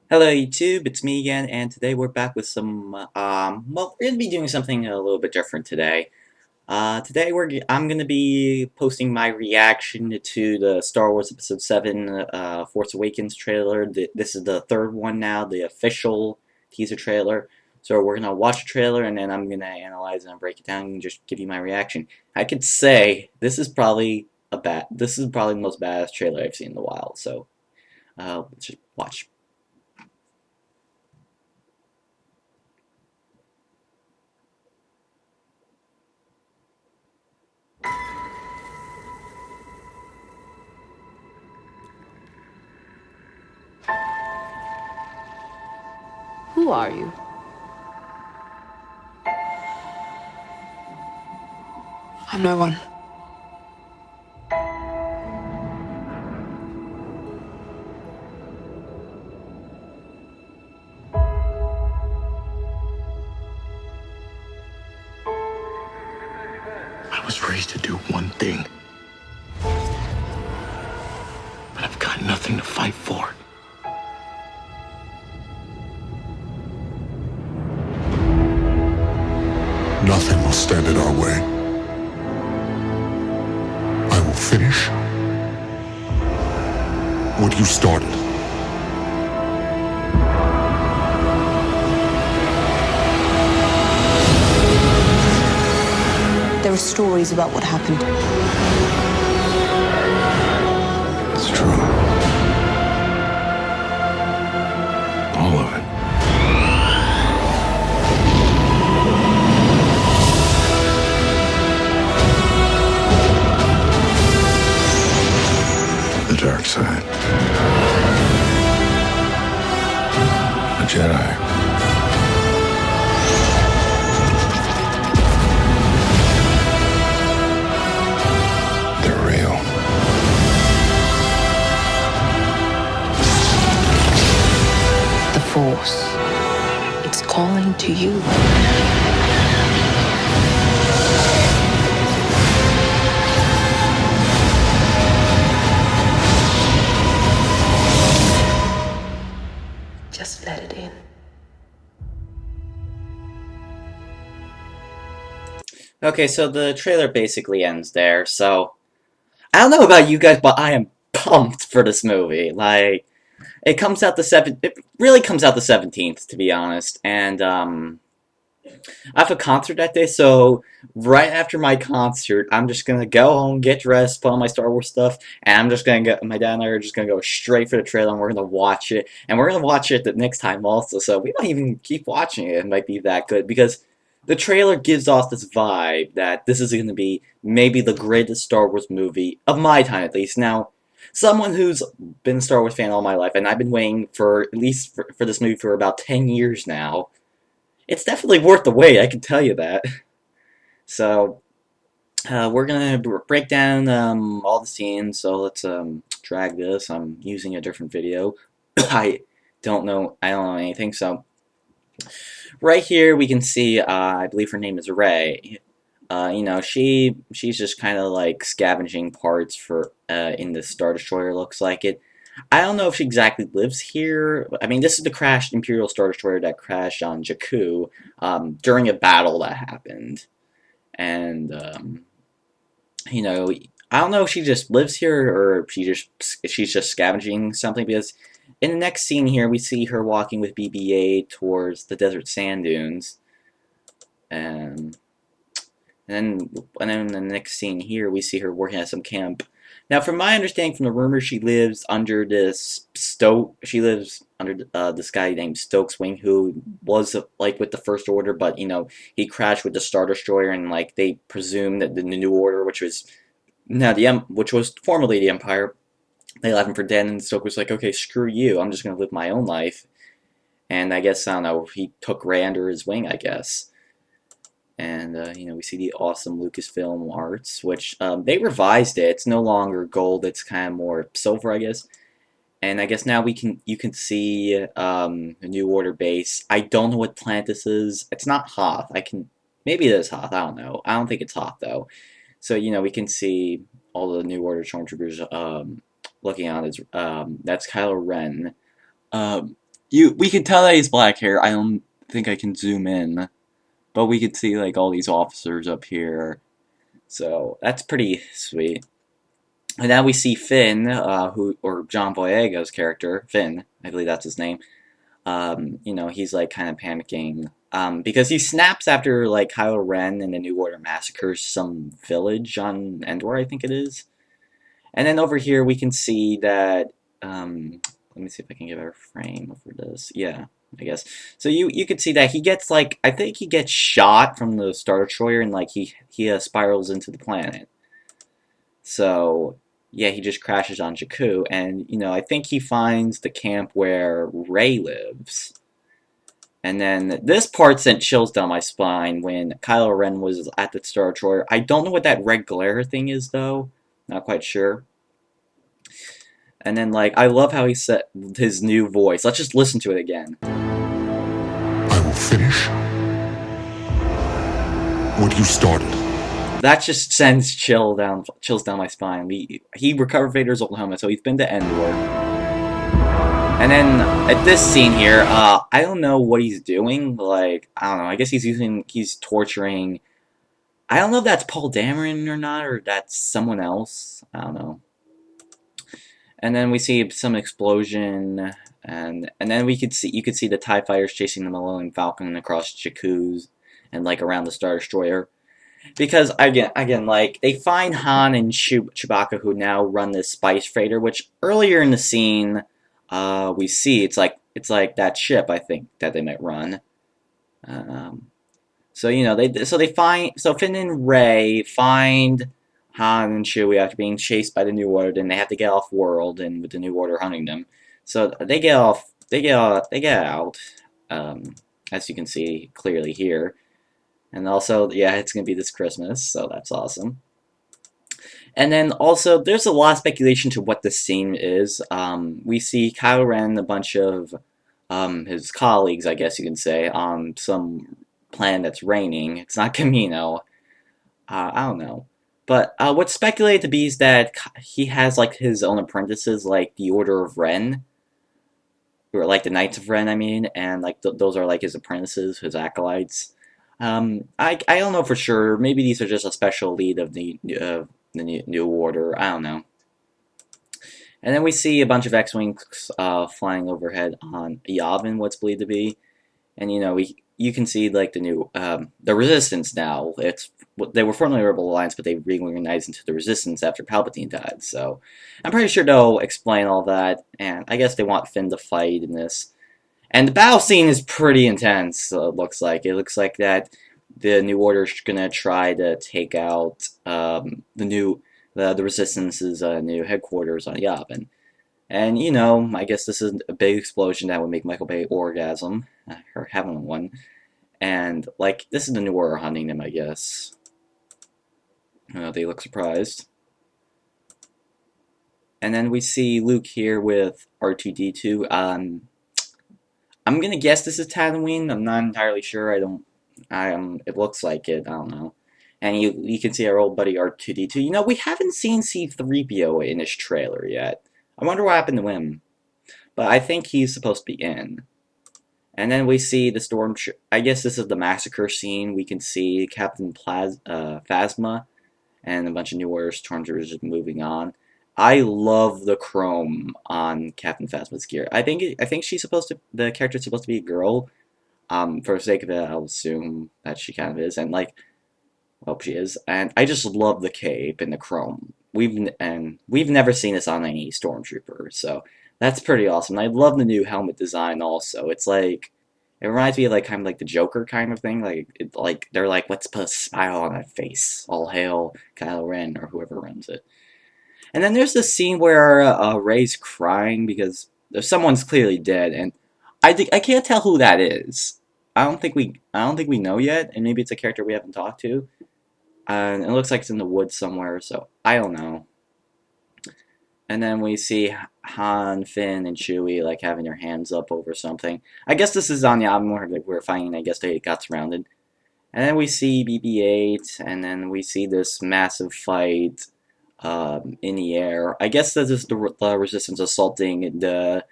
Hello YouTube, it's me again, and today we're back with some, well, we're gonna be doing something a little bit different today. Today I'm gonna be posting my reaction to the Star Wars Episode 7, Force Awakens trailer. This is the third one now, the official teaser trailer. So we're gonna watch the trailer, and then I'm gonna analyze it and break it down and just give you my reaction. I could say, this is probably the most badass trailer I've seen in a while, so, let's just watch. Who are you? I'm no one. I was raised to do one thing, but I've got nothing to fight for. Nothing will stand in our way. I will finish what you started. There are stories about what happened. It's true. All of it. The dark side. A Jedi. They're real. The Force. It's calling to you. Just let it in. Okay, so the trailer basically ends there, so I don't know about you guys, but I am pumped for this movie. Like, it really comes out the 17th, to be honest, and, I have a concert that day, so right after my concert, I'm just gonna go home, get dressed, put on my Star Wars stuff, and my dad and I are just gonna go straight for the trailer, and we're gonna watch it, and we're gonna watch it the next time also, so we might even keep watching it. It might be that good, because the trailer gives off this vibe that this is gonna be maybe the greatest Star Wars movie, of my time at least. Now, someone who's been a Star Wars fan all my life, and I've been waiting for, at least for this movie for about 10 years now, it's definitely worth the wait, I can tell you that. So, we're gonna break down all the scenes, so let's drag this. I'm using a different video. I don't know anything, so right here we can see, I believe her name is Rey. She's just kind of like scavenging parts for, in the Star Destroyer, looks like it. I don't know if she exactly lives here. I mean, this is the crashed Imperial Star Destroyer that crashed on Jakku, during a battle that happened. And, you know, I don't know if she just lives here or if she's just scavenging something, because in the next scene here, we see her walking with BB-8 towards the desert sand dunes. And then in the next scene here, we see her working at some camp. Now, from my understanding from the rumors, she lives under this this guy named Stokes Wing, who was like with the First Order, but he crashed with the Star Destroyer, and like they presume that the New Order, which was which was formerly the Empire, they left him for dead, and Stokes was like, okay, screw you, I'm just gonna live my own life. And I guess, I don't know, he took Rey under his wing, I guess. And, we see the awesome Lucasfilm arts, which, they revised it. It's no longer gold, it's kind of more silver, I guess. And I guess now you can see, the New Order base. I don't know what planet this is. It's not Hoth. Maybe it is Hoth, I don't know. I don't think it's Hoth, though. So, we can see all the New Order stormtroopers, looking on as, that's Kylo Ren. we could tell that he's black hair. I don't think I can zoom in, but we could see like all these officers up here. So that's pretty sweet. And now we see Finn, or John Boyega's character, Finn, I believe that's his name. You know, he's like kind of panicking because he snaps after like Kylo Ren and the New Order massacres some village on Endor, I think it is. And then over here we can see that. Let me see if I can get a better frame for this. Yeah, I guess. So you could see that he gets like, I think he gets shot from the Star Destroyer and like he spirals into the planet. So yeah, he just crashes on Jakku, and you know, I think he finds the camp where Rey lives. And then this part sent chills down my spine when Kylo Ren was at the Star Destroyer. I don't know what that red glare thing is though. Not quite sure. And then like I love how he said his new voice. Let's just listen to it again. I will finish what you started. That just sends chills down my spine. He recovered Vader's old helmet, so he's been to Endor. And then at this scene here, I don't know what he's doing. Like, I don't know. I guess he's torturing. I don't know if that's Paul Dameron or not, or that's someone else. I don't know. And then we see some explosion, and then you could see the TIE fighters chasing the Millennium Falcon across Jakku's and like around the Star Destroyer. Because again, like they find Han and Chewbacca, who now run this spice freighter, which earlier in the scene, we see it's like that ship I think that they might run. So you know so Finn and Rey find Han and Chewie after being chased by the New Order, then they have to get off world, and with the New Order hunting them, so they get out. As you can see clearly here. And also, yeah, it's going to be this Christmas, so that's awesome. And then also, there's a lot of speculation to what this scene is. We see Kylo Ren, a bunch of his colleagues, I guess you can say, on some planet that's raining. It's not Camino. I don't know. But what's speculated to be is that he has like his own apprentices, like the Order of Ren, or like the Knights of Ren, I mean, and like those are like his apprentices, his acolytes. I don't know for sure. Maybe these are just a special lead of the New Order. I don't know. And then we see a bunch of X-wings flying overhead on Yavin, what's believed to be, and you know you can see like the Resistance now. They were formerly Rebel Alliance, but they reorganized into the Resistance after Palpatine died. So I'm pretty sure they'll explain all that, and I guess they want Finn to fight in this. And the battle scene is pretty intense, it looks like. It looks like that the New Order's gonna try to take out the Resistance's new headquarters on Yavin. And, you know, I guess this is a big explosion that would make Michael Bay orgasm, or having one. And, like, this is the New Order hunting them, I guess. They look surprised. And then we see Luke here with R2-D2. I'm gonna guess this is Tatooine. I'm not entirely sure. It looks like it. I don't know. And you can see our old buddy R2-D2. You know, we haven't seen C-3PO in this trailer yet. I wonder what happened to him. But I think he's supposed to be in. And then we see the stormtrooper. I guess this is the massacre scene. We can see Captain Phasma and a bunch of New Order stormtroopers just moving on. I love the chrome on Captain Phasma's gear. I think the character's supposed to be a girl. For the sake of it, I'll assume that she kind of is, and like, well, she is. And I just love the cape and the chrome. We've never seen this on any stormtrooper, so that's pretty awesome. And I love the new helmet design also. It's like, it reminds me of like kind of like the Joker kind of thing. Like they're like, let's put a smile on that face. All hail Kylo Ren or whoever runs it. And then there's this scene where Rey's crying because someone's clearly dead, and I can't tell who that is. I don't think we know yet, and maybe it's a character we haven't talked to. And it looks like it's in the woods somewhere, so I don't know. And then we see Han, Finn, and Chewie like having their hands up over something. I guess this is on Yavin where we're fighting. I guess they got surrounded. And then we see BB-8, and then we see this massive fight in the air. I guess this is the Resistance assaulting the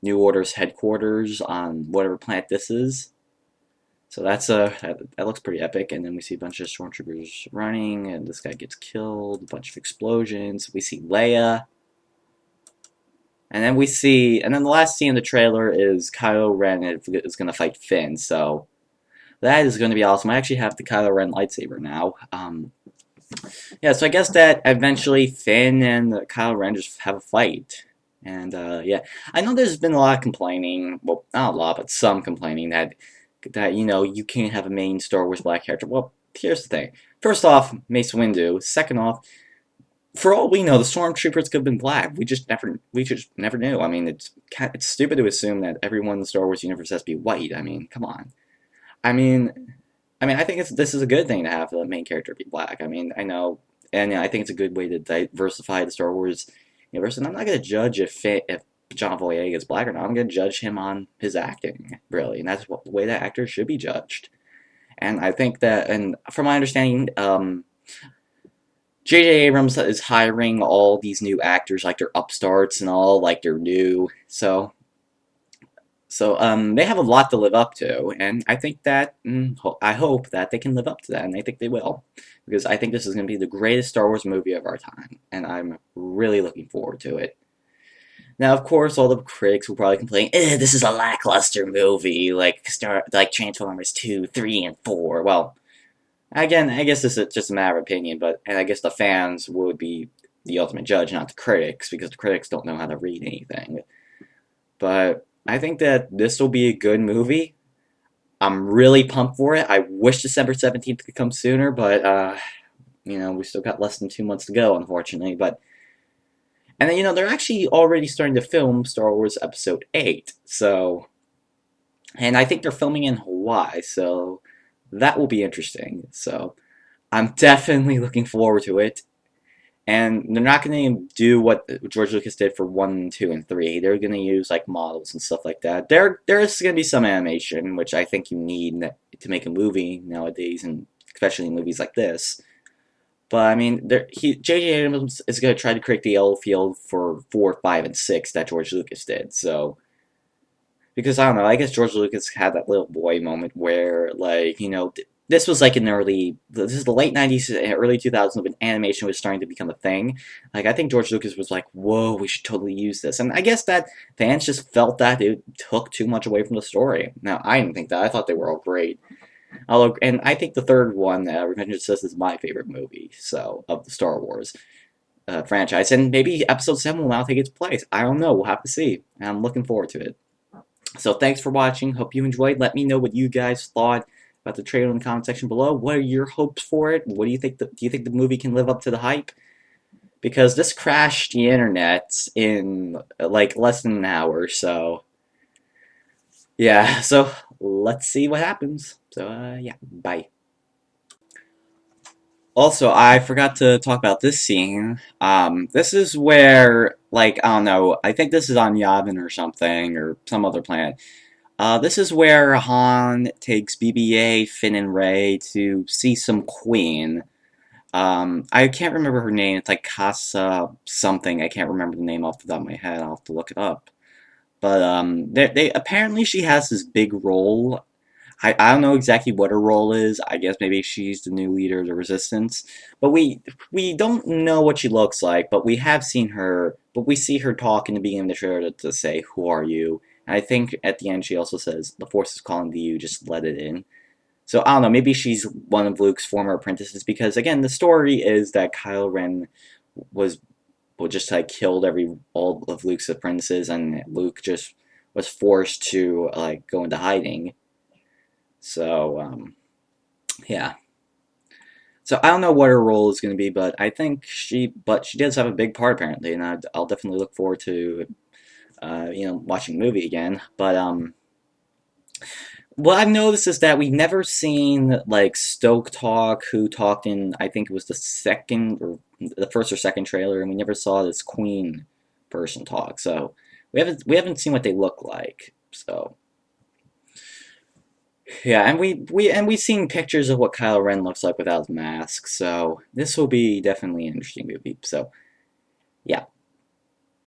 New Order's headquarters on whatever planet this is. So that looks pretty epic. And then we see a bunch of stormtroopers running, and this guy gets killed. A bunch of explosions. We see Leia. And then the last scene of the trailer is Kylo Ren is going to fight Finn. So that is going to be awesome. I actually have the Kylo Ren lightsaber now. Yeah, so I guess that eventually Finn and Kylo Ren just have a fight. And yeah, I know there's been a lot of complaining. Well, not a lot, but some complaining that you can't have a main Star Wars black character. Well, here's the thing. First off, Mace Windu. Second off, for all we know, the stormtroopers could have been black. We just never knew. I mean, it's stupid to assume that everyone in the Star Wars universe has to be white. I mean, come on. I mean, I think this is a good thing to have the main character be black. I mean, I know, and I think it's a good way to diversify the Star Wars universe. And I'm not going to judge if John Boyega is black or not. I'm going to judge him on his acting, really, and that's the way that actors should be judged. And I think that, and from my understanding, J.J. Abrams is hiring all these new actors like they're upstarts and all, like they're new. So they have a lot to live up to, and I think that, I hope that they can live up to that, and I think they will. Because I think this is going to be the greatest Star Wars movie of our time, and I'm really looking forward to it. Now, of course, all the critics will probably complain, this is a lackluster movie, like Transformers 2, 3, and 4. Well, again, I guess this is just a matter of opinion, and I guess the fans would be the ultimate judge, not the critics, because the critics don't know how to read anything. But I think that this will be a good movie. I'm really pumped for it. I wish December 17th could come sooner, but, we still got less than 2 months to go, unfortunately. And then, they're actually already starting to film Star Wars Episode 8, and I think they're filming in Hawaii, so that will be interesting. So I'm definitely looking forward to it. And they're not going to do what George Lucas did for 1, 2, and 3. They're going to use, models and stuff like that. There is going to be some animation, which I think you need to make a movie nowadays, and especially in movies like this. But, I mean, J.J. Abrams is going to try to create the yellow field for 4, 5, and 6 that George Lucas did, so... Because, I don't know, I guess George Lucas had that little boy moment where, this was this is the late 90s and early 2000s when animation was starting to become a thing. I think George Lucas was like, whoa, we should totally use this. And I guess that fans just felt that it took too much away from the story. Now, I didn't think that. I thought they were all great. And I think the third one, Revenge of the Sith, is my favorite movie, of the Star Wars franchise. And maybe Episode 7 will now take its place. I don't know. We'll have to see. And I'm looking forward to it. So thanks for watching. Hope you enjoyed. Let me know what you guys thought about the trailer in the comment section below. What are your hopes for it? What do you think? Do you think the movie can live up to the hype? Because this crashed the internet in less than an hour. So yeah. So let's see what happens. So yeah. Bye. Also, I forgot to talk about this scene. This is where, I don't know, I think this is on Yavin or something, or some other planet. This is where Han takes BB-8, Finn, and Rey to see some queen. I can't remember her name. It's like Casa something. I can't remember the name off the top of my head. I'll have to look it up. But apparently she has this big role. I don't know exactly what her role is. I guess maybe she's the new leader of the Resistance. But we don't know what she looks like, but we have seen her, but we see her talk in the beginning of the trailer to say, "Who are you?" And I think at the end she also says, "The Force is calling to you, just let it in." So I don't know, maybe she's one of Luke's former apprentices, because again, the story is that Kylo Ren was just killed all of Luke's apprentices, and Luke just was forced to go into hiding. So, yeah. So I don't know what her role is going to be, but I think she does have a big part apparently, and I'll definitely look forward to, watching the movie again. But what I've noticed is that we've never seen Stoke talk, who talked in, I think it was the first or second trailer, and we never saw this Queen person talk. So we haven't seen what they look like. So. Yeah, and we've seen pictures of what Kylo Ren looks like without his mask, so this will be definitely an interesting movie. So, yeah.